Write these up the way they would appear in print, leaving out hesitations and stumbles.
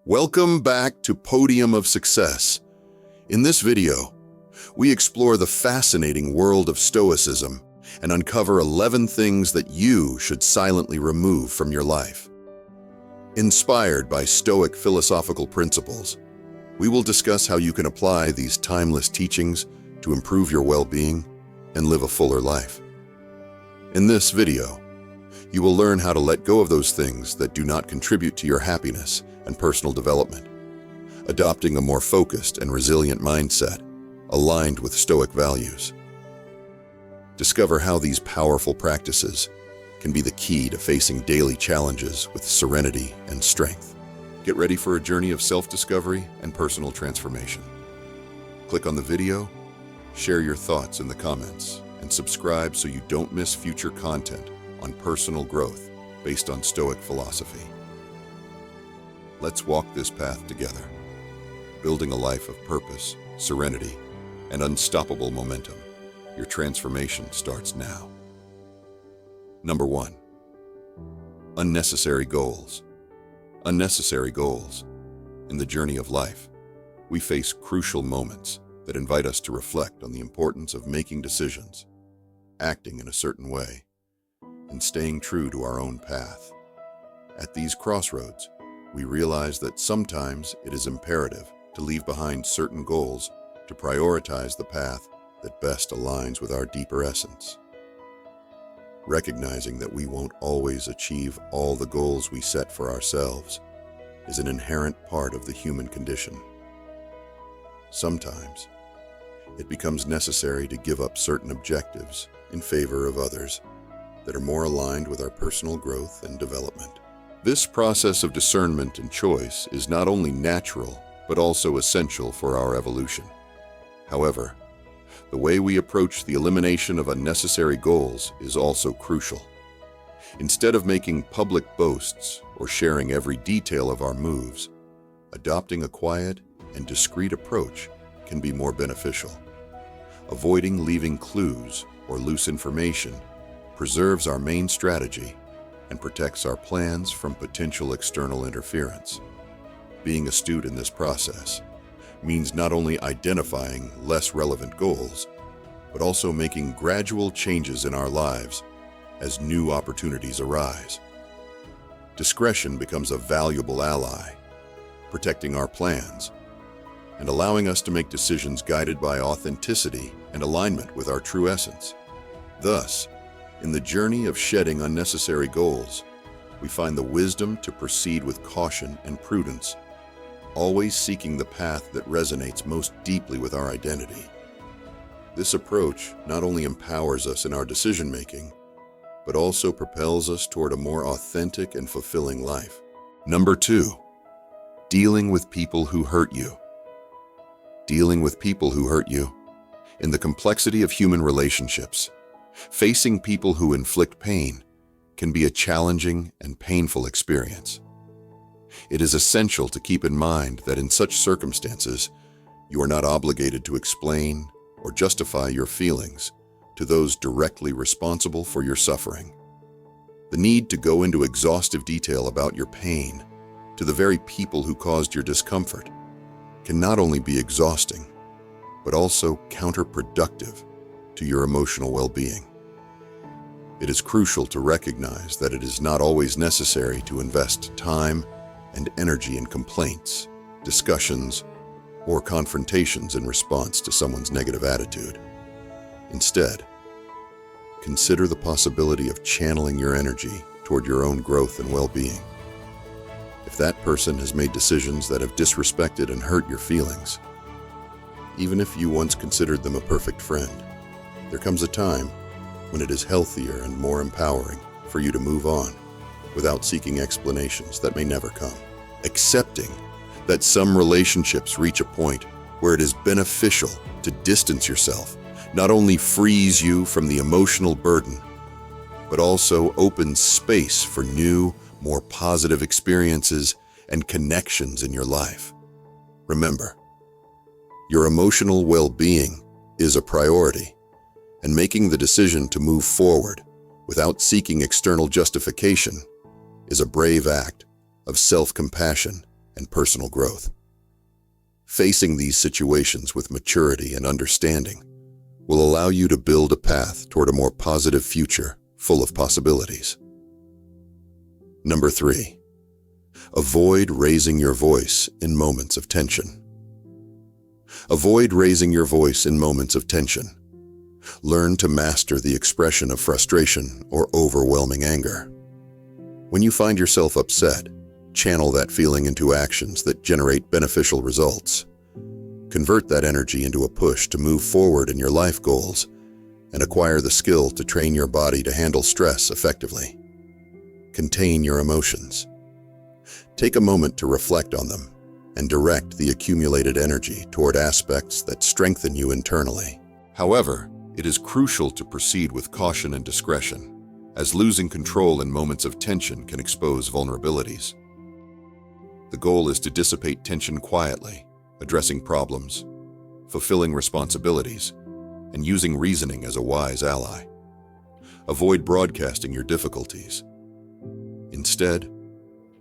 Welcome back to Podium of Success. In this video, we explore the fascinating world of Stoicism and uncover 11 things that you should silently remove from your life. Inspired by Stoic philosophical principles, we will discuss how you can apply these timeless teachings to improve your well-being and live a fuller life. In this video, you will learn how to let go of those things that do not contribute to your happiness and personal development, adopting a more focused and resilient mindset aligned with Stoic values. Discover how these powerful practices can be the key to facing daily challenges with serenity and strength. Get ready for a journey of self-discovery and personal transformation. Click on the video, share your thoughts in the comments, and subscribe so you don't miss future content on personal growth based on Stoic philosophy. Let's walk this path together, building a life of purpose, serenity, and unstoppable momentum. Your transformation starts now. Number 1. Unnecessary goals. Unnecessary goals. In the journey of life, we face crucial moments that invite us to reflect on the importance of making decisions, acting in a certain way, and staying true to our own path. At these crossroads, we realize that sometimes it is imperative to leave behind certain goals to prioritize the path that best aligns with our deeper essence. Recognizing that we won't always achieve all the goals we set for ourselves is an inherent part of the human condition. Sometimes, it becomes necessary to give up certain objectives in favor of others that are more aligned with our personal growth and development. This process of discernment and choice is not only natural, but also essential for our evolution. However, the way we approach the elimination of unnecessary goals is also crucial. Instead of making public boasts or sharing every detail of our moves, adopting a quiet and discreet approach can be more beneficial. Avoiding leaving clues or loose information preserves our main strategy and protects our plans from potential external interference. Being astute in this process means not only identifying less relevant goals, but also making gradual changes in our lives as new opportunities arise. Discretion becomes a valuable ally, protecting our plans and allowing us to make decisions guided by authenticity and alignment with our true essence. Thus, in the journey of shedding unnecessary goals, we find the wisdom to proceed with caution and prudence, always seeking the path that resonates most deeply with our identity. This approach not only empowers us in our decision-making, but also propels us toward a more authentic and fulfilling life. Number 2. Dealing with people who hurt you. Dealing with people who hurt you. In the complexity of human relationships, facing people who inflict pain can be a challenging and painful experience. It is essential to keep in mind that in such circumstances, you are not obligated to explain or justify your feelings to those directly responsible for your suffering. The need to go into exhaustive detail about your pain to the very people who caused your discomfort can not only be exhausting, but also counterproductive to your emotional well-being. It is crucial to recognize that it is not always necessary to invest time and energy in complaints, discussions, or confrontations in response to someone's negative attitude. Instead, consider the possibility of channeling your energy toward your own growth and well-being. If that person has made decisions that have disrespected and hurt your feelings, even if you once considered them a perfect friend, there comes a time when it is healthier and more empowering for you to move on without seeking explanations that may never come. Accepting that some relationships reach a point where it is beneficial to distance yourself not only frees you from the emotional burden, but also opens space for new, more positive experiences and connections in your life. Remember, your emotional well-being is a priority, and making the decision to move forward without seeking external justification is a brave act of self-compassion and personal growth. Facing these situations with maturity and understanding will allow you to build a path toward a more positive future full of possibilities. Number 3, avoid raising your voice in moments of tension. Avoid raising your voice in moments of tension. Learn to master the expression of frustration or overwhelming anger. When you find yourself upset, channel that feeling into actions that generate beneficial results. Convert that energy into a push to move forward in your life goals and acquire the skill to train your body to handle stress effectively. Contain your emotions. Take a moment to reflect on them and direct the accumulated energy toward aspects that strengthen you internally. However, it is crucial to proceed with caution and discretion, as losing control in moments of tension can expose vulnerabilities. The goal is to dissipate tension quietly, addressing problems, fulfilling responsibilities, and using reasoning as a wise ally. Avoid broadcasting your difficulties. Instead,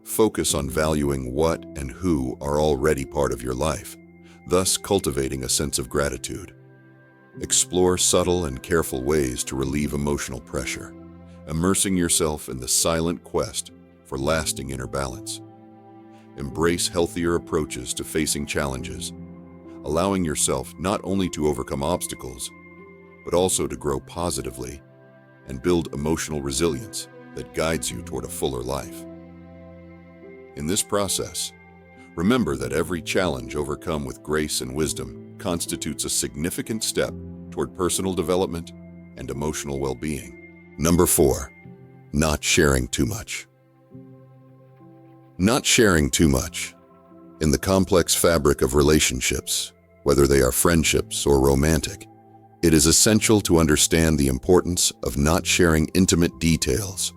focus on valuing what and who are already part of your life, thus cultivating a sense of gratitude. Explore subtle and careful ways to relieve emotional pressure, immersing yourself in the silent quest for lasting inner balance. Embrace healthier approaches to facing challenges, allowing yourself not only to overcome obstacles, but also to grow positively and build emotional resilience that guides you toward a fuller life. In this process, remember that every challenge overcome with grace and wisdom constitutes a significant step toward personal development and emotional well-being. Number 4, not sharing too much. Not sharing too much. In the complex fabric of relationships, whether they are friendships or romantic, it is essential to understand the importance of not sharing intimate details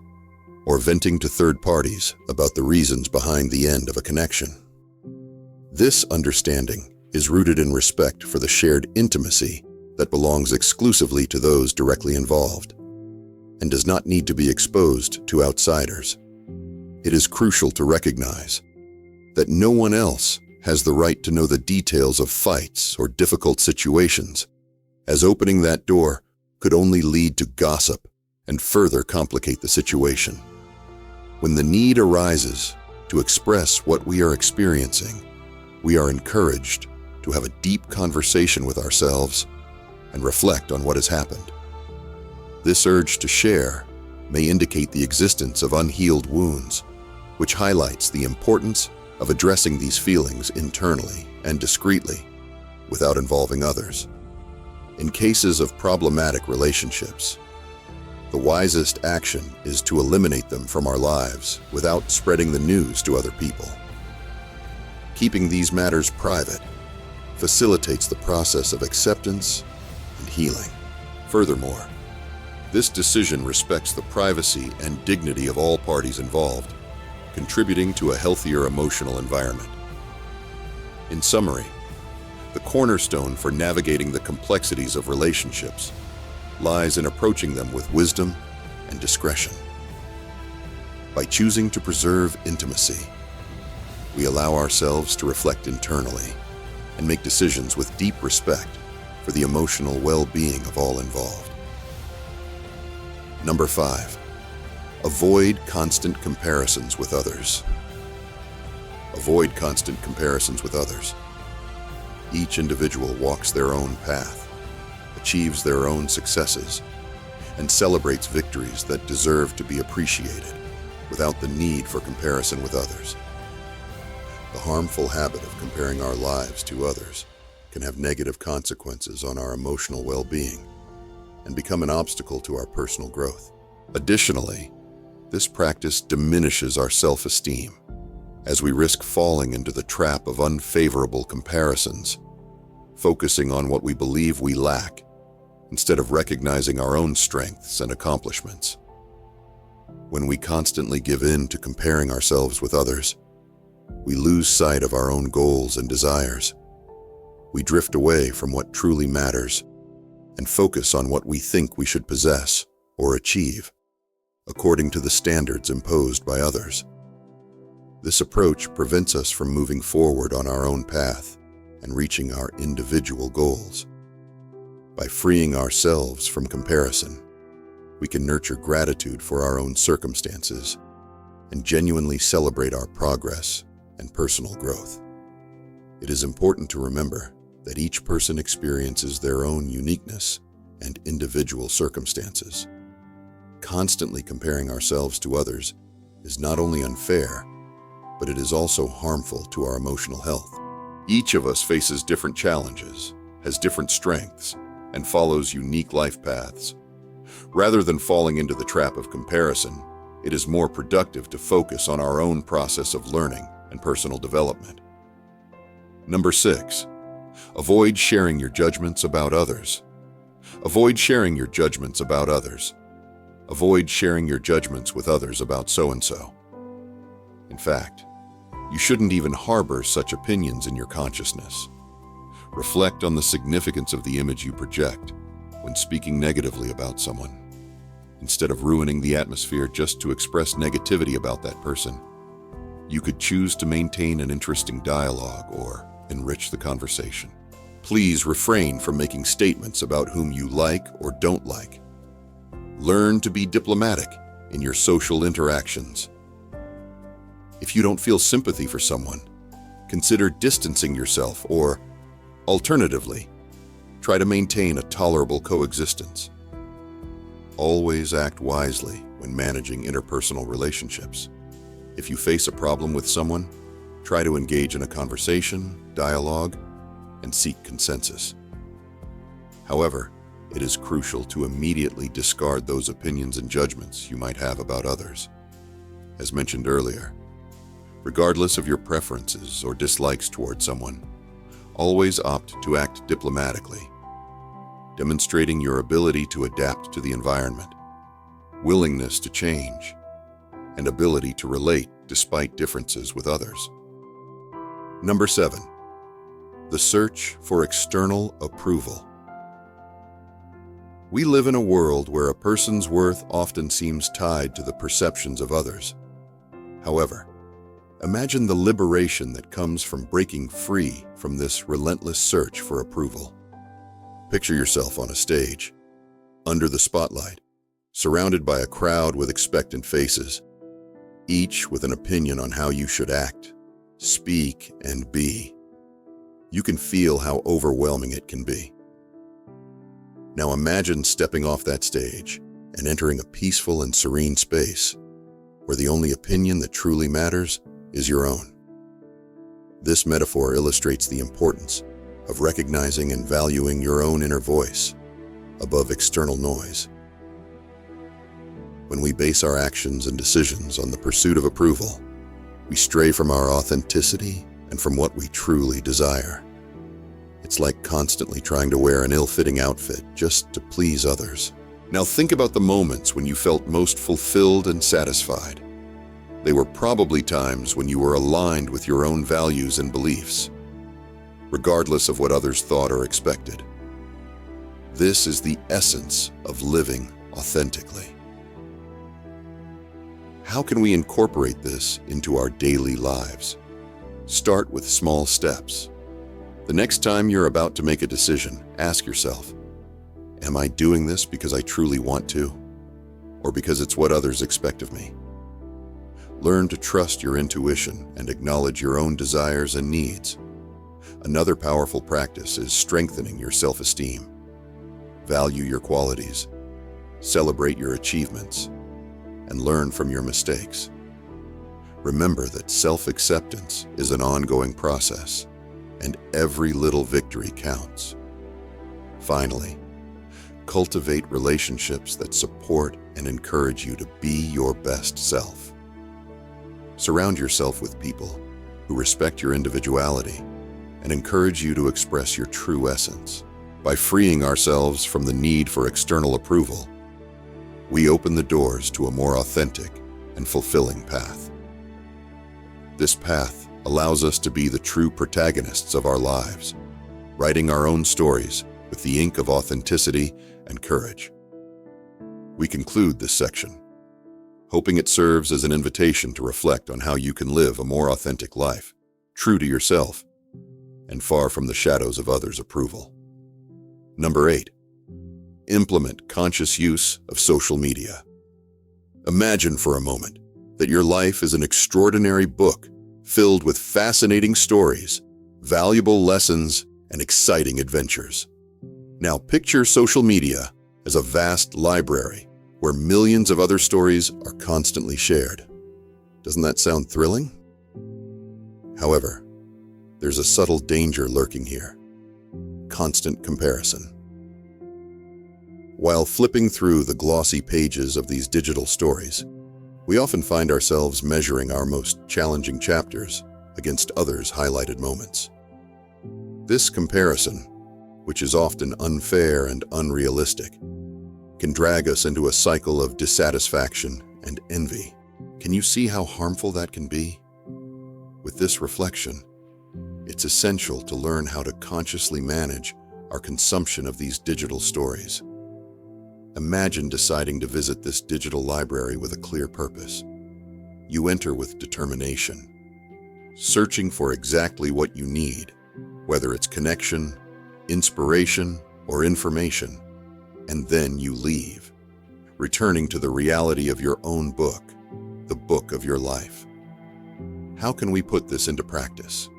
or venting to third parties about the reasons behind the end of a connection. This understanding is rooted in respect for the shared intimacy that belongs exclusively to those directly involved and does not need to be exposed to outsiders. It is crucial to recognize that no one else has the right to know the details of fights or difficult situations, as opening that door could only lead to gossip and further complicate the situation. When the need arises to express what we are experiencing, we are encouraged to have a deep conversation with ourselves and reflect on what has happened. This urge to share may indicate the existence of unhealed wounds, which highlights the importance of addressing these feelings internally and discreetly without involving others. In cases of problematic relationships, the wisest action is to eliminate them from our lives without spreading the news to other people. Keeping these matters private facilitates the process of acceptance and healing. Furthermore, this decision respects the privacy and dignity of all parties involved, contributing to a healthier emotional environment. In summary, the cornerstone for navigating the complexities of relationships lies in approaching them with wisdom and discretion. By choosing to preserve intimacy, we allow ourselves to reflect internally and make decisions with deep respect for the emotional well-being of all involved. Number 5, avoid constant comparisons with others. Avoid constant comparisons with others. Each individual walks their own path, achieves their own successes, and celebrates victories that deserve to be appreciated without the need for comparison with others. The harmful habit of comparing our lives to others can have negative consequences on our emotional well-being and become an obstacle to our personal growth. Additionally, this practice diminishes our self-esteem as we risk falling into the trap of unfavorable comparisons, focusing on what we believe we lack instead of recognizing our own strengths and accomplishments. When we constantly give in to comparing ourselves with others, we lose sight of our own goals and desires. We drift away from what truly matters and focus on what we think we should possess or achieve, according to the standards imposed by others. This approach prevents us from moving forward on our own path and reaching our individual goals. By freeing ourselves from comparison, we can nurture gratitude for our own circumstances and genuinely celebrate our progress and personal growth. It is important to remember that each person experiences their own uniqueness and individual circumstances. Constantly comparing ourselves to others is not only unfair, but it is also harmful to our emotional health. Each of us faces different challenges, has different strengths, and follows unique life paths. Rather than falling into the trap of comparison, it is more productive to focus on our own process of learning and personal development. Number 6, avoid sharing your judgments about others. Avoid sharing your judgments about others. Avoid sharing your judgments with others about so-and-so. In fact, you shouldn't even harbor such opinions in your consciousness. Reflect on the significance of the image you project when speaking negatively about someone. Instead of ruining the atmosphere just to express negativity about that person, you could choose to maintain an interesting dialogue or enrich the conversation. Please refrain from making statements about whom you like or don't like. Learn to be diplomatic in your social interactions. If you don't feel sympathy for someone, consider distancing yourself or, alternatively, try to maintain a tolerable coexistence. Always act wisely when managing interpersonal relationships. If you face a problem with someone, try to engage in a conversation, dialogue, and seek consensus. However, it is crucial to immediately discard those opinions and judgments you might have about others. As mentioned earlier, regardless of your preferences or dislikes toward someone, always opt to act diplomatically, demonstrating your ability to adapt to the environment, willingness to change, and ability to relate despite differences with others. Number 7, the search for external approval. We live in a world where a person's worth often seems tied to the perceptions of others. However, imagine the liberation that comes from breaking free from this relentless search for approval. Picture yourself on a stage, under the spotlight, surrounded by a crowd with expectant faces, each with an opinion on how you should act, speak, and be. You can feel how overwhelming it can be. Now imagine stepping off that stage and entering a peaceful and serene space where the only opinion that truly matters is your own. This metaphor illustrates the importance of recognizing and valuing your own inner voice above external noise. When we base our actions and decisions on the pursuit of approval, we stray from our authenticity and from what we truly desire. It's like constantly trying to wear an ill-fitting outfit just to please others. Now think about the moments when you felt most fulfilled and satisfied. They were probably times when you were aligned with your own values and beliefs, regardless of what others thought or expected. This is the essence of living authentically. How can we incorporate this into our daily lives? Start with small steps. The next time you're about to make a decision, ask yourself, am I doing this because I truly want to, or because it's what others expect of me? Learn to trust your intuition and acknowledge your own desires and needs. Another powerful practice is strengthening your self-esteem. Value your qualities, celebrate your achievements, and learn from your mistakes. Remember that self-acceptance is an ongoing process, and every little victory counts. Finally, cultivate relationships that support and encourage you to be your best self. Surround yourself with people who respect your individuality and encourage you to express your true essence. By freeing ourselves from the need for external approval, we open the doors to a more authentic and fulfilling path. This path allows us to be the true protagonists of our lives, writing our own stories with the ink of authenticity and courage. We conclude this section, hoping it serves as an invitation to reflect on how you can live a more authentic life, true to yourself, and far from the shadows of others' approval. Number 8. Implement conscious use of social media. Imagine for a moment that your life is an extraordinary book filled with fascinating stories, valuable lessons, and exciting adventures. Now picture social media as a vast library where millions of other stories are constantly shared. Doesn't that sound thrilling? However, there's a subtle danger lurking here: constant comparison. While flipping through the glossy pages of these digital stories, we often find ourselves measuring our most challenging chapters against others' highlighted moments. This comparison, which is often unfair and unrealistic, can drag us into a cycle of dissatisfaction and envy. Can you see how harmful that can be? With this reflection, it's essential to learn how to consciously manage our consumption of these digital stories. Imagine deciding to visit this digital library with a clear purpose. You enter with determination, searching for exactly what you need, whether it's connection, inspiration, or information, and then you leave, returning to the reality of your own book, the book of your life. How can we put this into practice?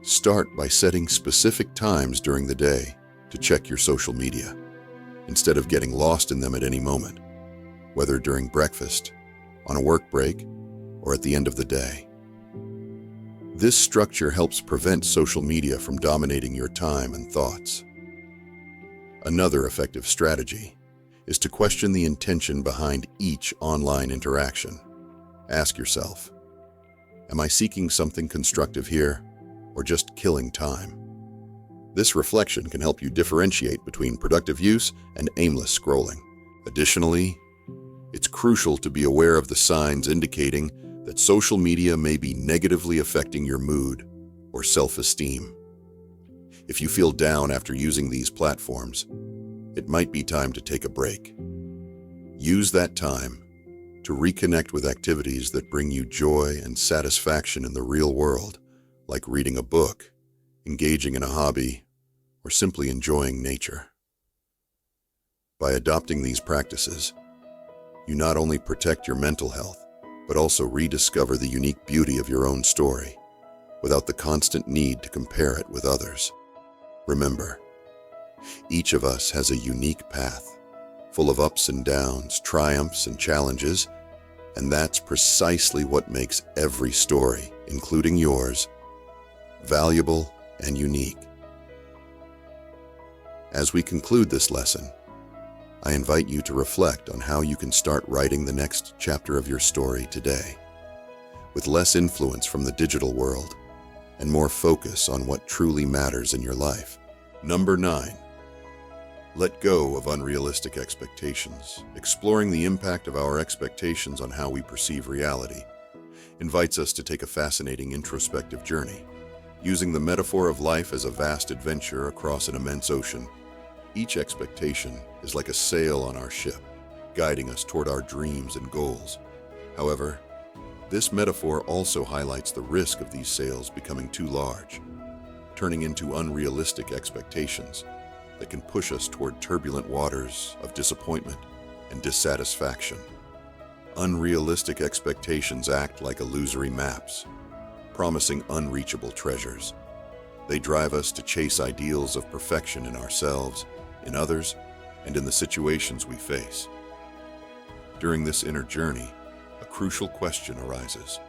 Start by setting specific times during the day to check your social media, instead of getting lost in them at any moment, whether during breakfast, on a work break, or at the end of the day. This structure helps prevent social media from dominating your time and thoughts. Another effective strategy is to question the intention behind each online interaction. Ask yourself, am I seeking something constructive here, or just killing time? This reflection can help you differentiate between productive use and aimless scrolling. Additionally, it's crucial to be aware of the signs indicating that social media may be negatively affecting your mood or self-esteem. If you feel down after using these platforms, it might be time to take a break. Use that time to reconnect with activities that bring you joy and satisfaction in the real world, like reading a book, engaging in a hobby, or simply enjoying nature. By adopting these practices, you not only protect your mental health, but also rediscover the unique beauty of your own story, without the constant need to compare it with others. Remember, each of us has a unique path, full of ups and downs, triumphs and challenges, and that's precisely what makes every story, including yours, valuable and unique. As we conclude this lesson, I invite you to reflect on how you can start writing the next chapter of your story today, with less influence from the digital world and more focus on what truly matters in your life. Number 9. Let go of unrealistic expectations. Exploring the impact of our expectations on how we perceive reality invites us to take a fascinating introspective journey. Using the metaphor of life as a vast adventure across an immense ocean, each expectation is like a sail on our ship, guiding us toward our dreams and goals. However, this metaphor also highlights the risk of these sails becoming too large, turning into unrealistic expectations that can push us toward turbulent waters of disappointment and dissatisfaction. Unrealistic expectations act like illusory maps, promising unreachable treasures. They drive us to chase ideals of perfection in ourselves, in others, and in the situations we face. During this inner journey, a crucial question arises.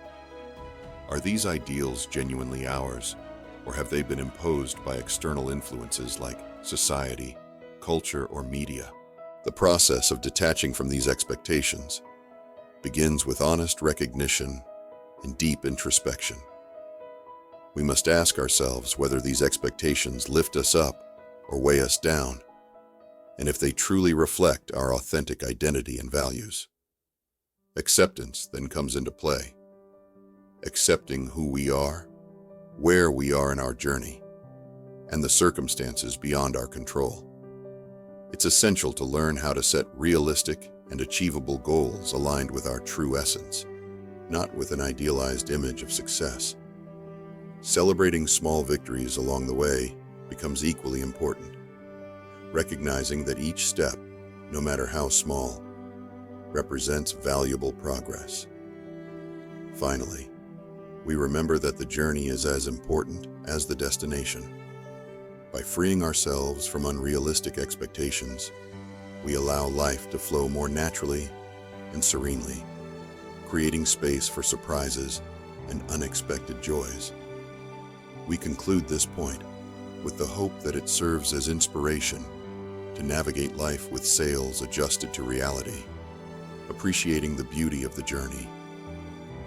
Are these ideals genuinely ours, or have they been imposed by external influences like society, culture, or media? The process of detaching from these expectations begins with honest recognition and deep introspection. We must ask ourselves whether these expectations lift us up or weigh us down, and if they truly reflect our authentic identity and values. Acceptance then comes into play. Accepting who we are, where we are in our journey, and the circumstances beyond our control. It's essential to learn how to set realistic and achievable goals aligned with our true essence, not with an idealized image of success. Celebrating small victories along the way becomes equally important, recognizing that each step, no matter how small, represents valuable progress. Finally, we remember that the journey is as important as the destination. By freeing ourselves from unrealistic expectations, we allow life to flow more naturally and serenely, creating space for surprises and unexpected joys. We conclude this point with the hope that it serves as inspiration to navigate life with sails adjusted to reality, appreciating the beauty of the journey,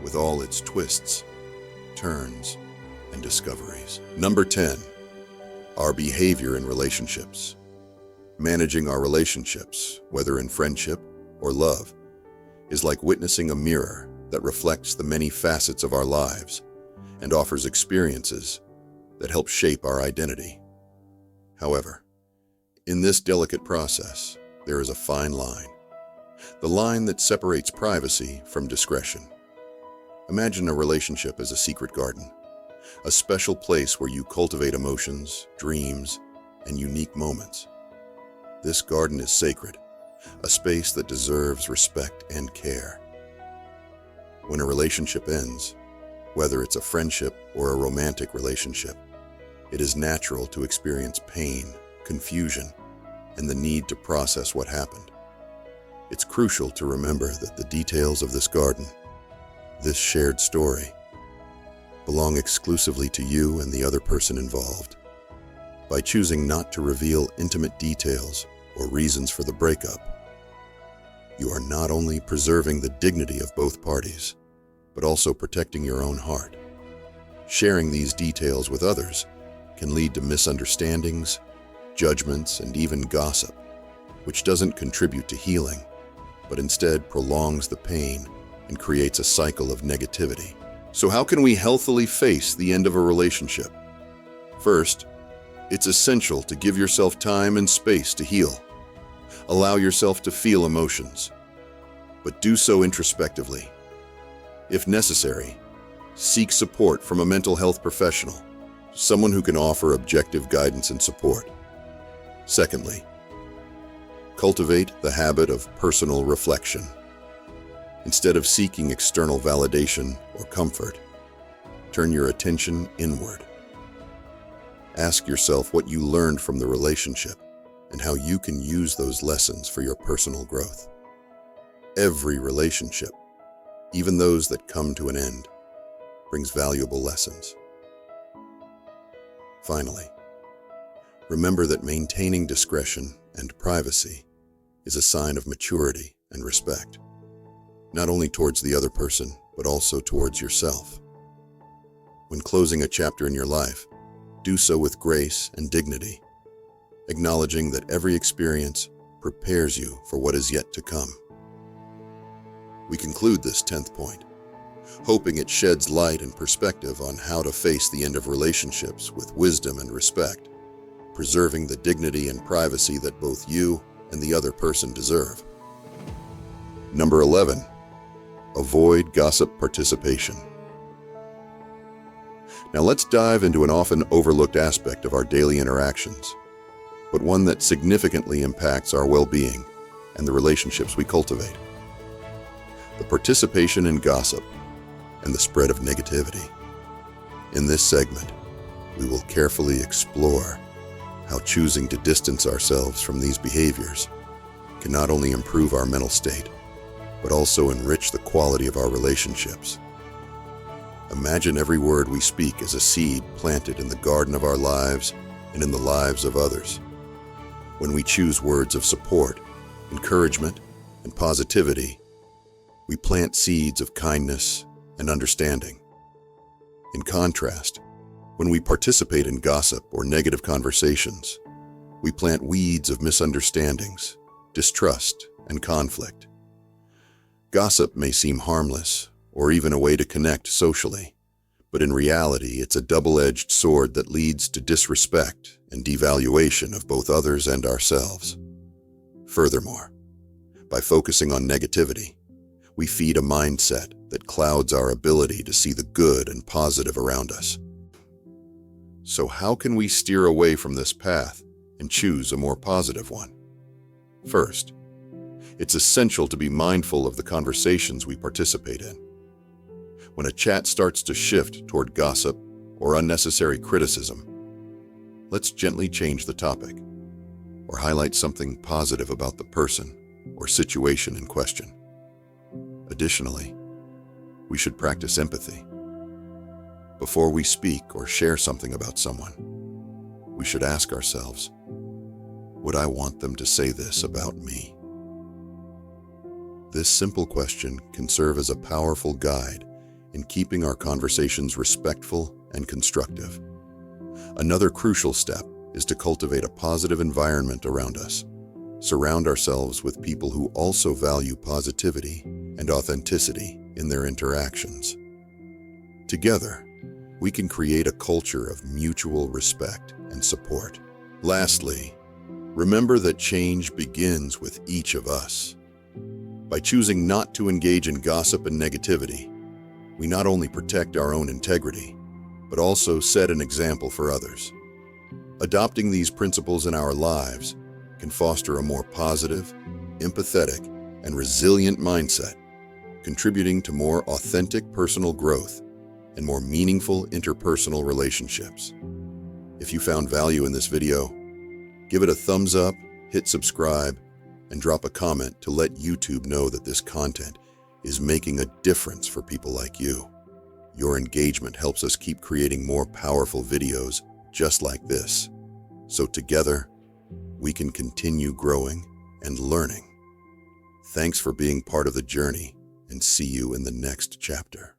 with all its twists, turns, and discoveries. Number 10, our behavior in relationships. Managing our relationships, whether in friendship or love, is like witnessing a mirror that reflects the many facets of our lives and offers experiences that help shape our identity. However, in this delicate process, there is a fine line, the line that separates privacy from discretion. Imagine a relationship as a secret garden, a special place where you cultivate emotions, dreams, and unique moments. This garden is sacred, a space that deserves respect and care. When a relationship ends, whether it's a friendship or a romantic relationship, it is natural to experience pain, confusion, and the need to process what happened. It's crucial to remember that the details of this garden, this shared story, belong exclusively to you and the other person involved. By choosing not to reveal intimate details or reasons for the breakup, you are not only preserving the dignity of both parties, but also protecting your own heart. Sharing these details with others can lead to misunderstandings, judgments, and even gossip, which doesn't contribute to healing, but instead prolongs the pain and creates a cycle of negativity. So how can we healthily face the end of a relationship? First, it's essential to give yourself time and space to heal. Allow yourself to feel emotions, but do so introspectively. If necessary, seek support from a mental health professional, someone who can offer objective guidance and support. Secondly, cultivate the habit of personal reflection. Instead of seeking external validation or comfort, turn your attention inward. Ask yourself what you learned from the relationship and how you can use those lessons for your personal growth. Every relationship, even those that come to an end, brings valuable lessons. Finally, remember that maintaining discretion and privacy is a sign of maturity and respect, not only towards the other person, but also towards yourself. When closing a chapter in your life, do so with grace and dignity, acknowledging that every experience prepares you for what is yet to come. We conclude this 10th point, hoping it sheds light and perspective on how to face the end of relationships with wisdom and respect, preserving the dignity and privacy that both you and the other person deserve. Number 11, avoid gossip participation. Now let's dive into an often overlooked aspect of our daily interactions, but one that significantly impacts our well-being and the relationships we cultivate. The participation in gossip and the spread of negativity. In this segment, we will carefully explore how choosing to distance ourselves from these behaviors can not only improve our mental state, but also enrich the quality of our relationships. Imagine every word we speak as a seed planted in the garden of our lives and in the lives of others. When we choose words of support, encouragement, and positivity, we plant seeds of kindness and understanding. In contrast, when we participate in gossip or negative conversations, we plant weeds of misunderstandings, distrust, and conflict. Gossip may seem harmless or even a way to connect socially, but in reality, it's a double-edged sword that leads to disrespect and devaluation of both others and ourselves. Furthermore, By focusing on negativity, we feed a mindset that clouds our ability to see the good and positive around us. So how can we steer away from this path and choose a more positive one? First, it's essential to be mindful of the conversations we participate in. When a chat starts to shift toward gossip or unnecessary criticism, let's gently change the topic or highlight something positive about the person or situation in question. Additionally, we should practice empathy. Before we speak or share something about someone, we should ask ourselves, would I want them to say this about me? This simple question can serve as a powerful guide in keeping our conversations respectful and constructive. Another crucial step is to cultivate a positive environment around us. Surround ourselves with people who also value positivity and authenticity in their interactions. Together, we can create a culture of mutual respect and support. Lastly, remember that change begins with each of us. By choosing not to engage in gossip and negativity, we not only protect our own integrity, but also set an example for others. Adopting these principles in our lives can foster a more positive, empathetic, and resilient mindset, contributing to more authentic personal growth and more meaningful interpersonal relationships. If you found value in this video, give it a thumbs up, hit subscribe, and drop a comment to let YouTube know that this content is making a difference for people like you. Your engagement helps us keep creating more powerful videos just like this, so together we can continue growing and learning. Thanks for being part of the journey, and see you in the next chapter.